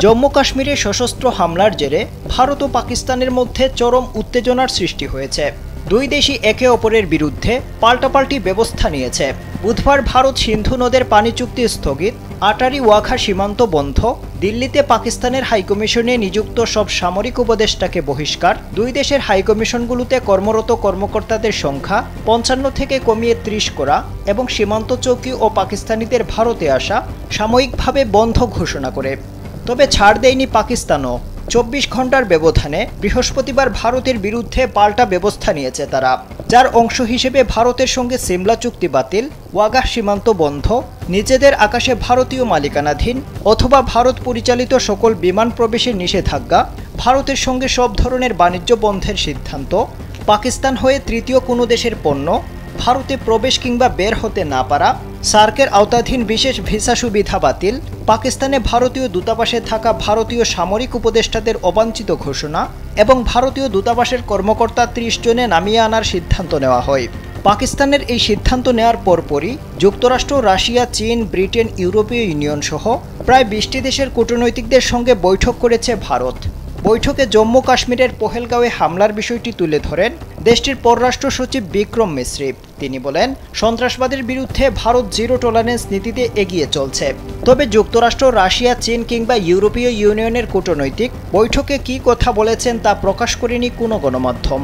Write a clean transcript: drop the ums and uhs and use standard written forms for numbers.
জম্মু কাশ্মীরে সশস্ত্র হামলার জেরে ভারত ও পাকিস্তানের মধ্যে চরম উত্তেজনার সৃষ্টি হয়েছে। দুই দেশই একে অপরের বিরুদ্ধে পাল্টাপাল্টি ব্যবস্থা নিয়েছে। বুধবার ভারত সিন্ধু নদের পানি চুক্তি স্থগিত, আটারি ওয়াঘা সীমান্ত বন্ধ, দিল্লিতে পাকিস্তানের হাইকমিশনে নিযুক্ত সব সামরিক উপদেষ্টাকে বহিষ্কার, দুই দেশের হাইকমিশনগুলোতে কর্মরত কর্মকর্তাদের সংখ্যা ৫৫ থেকে কমিয়ে ৩০ করা এবং সীমান্ত চৌকি ও পাকিস্তানিদের ভারতে আসা সাময়িকভাবে বন্ধ ঘোষণা করে। তবে ছাড় দেয়নি পাকিস্তানও। ২৪ ঘন্টার ব্যবধানে বৃহস্পতিবার ভারতের বিরুদ্ধে পাল্টা ব্যবস্থা নিয়েছে তারা, যার অংশ হিসেবে ভারতের সঙ্গে সিমলা চুক্তি বাতিল, ওয়াঘা সীমান্ত বন্ধ, নিজেদের আকাশে ভারতীয় মালিকানাধীন অথবা ভারত পরিচালিত সকল বিমান প্রবেশের নিষেধাজ্ঞা, ভারতের সঙ্গে সব ধরনের বাণিজ্য বন্ধের সিদ্ধান্ত, পাকিস্তান হয়ে তৃতীয় কোনো দেশের পণ্য ভারতে প্রবেশ কিংবা বের হতে না পারা, সার্কের আওতাধীন বিশেষ ভিসা সুবিধা বাতিল, পাকিস্তানে ভারতীয় দূতাবাসে থাকা ভারতীয় সামরিক উপদেষ্টাদের অবাঞ্ছিত ঘোষণা এবং ভারতীয় দূতাবাসের কর্মকর্তা ৩০ জনে নামিয়ে আনার সিদ্ধান্ত নেওয়া হয়। পাকিস্তানের এই সিদ্ধান্ত নেওয়ার পরপরই যুক্তরাষ্ট্র, রাশিয়া, চীন, ব্রিটেন, ইউরোপীয় ইউনিয়ন সহ প্রায় ২০টি দেশের কূটনৈতিকদের সঙ্গে বৈঠক করেছে ভারত। বৈঠকে জম্মু কাশ্মীরের পহেলগাঁওয়ে হামলার বিষয়টি তুলে ধরেন দেশটির পররাষ্ট্র সচিব বিক্রম মিশ্রি। তিনি বলেন, সন্ত্রাসবাদের বিরুদ্ধে ভারত জিরো টলারেন্স নীতিতে এগিয়ে চলছে। তবে যুক্তরাষ্ট্র, রাশিয়া, চীন কিংবা ইউরোপীয় ইউনিয়নের কূটনৈতিক বৈঠকে কী কথা বলেছেন তা প্রকাশ করেনি কোনো গণমাধ্যম।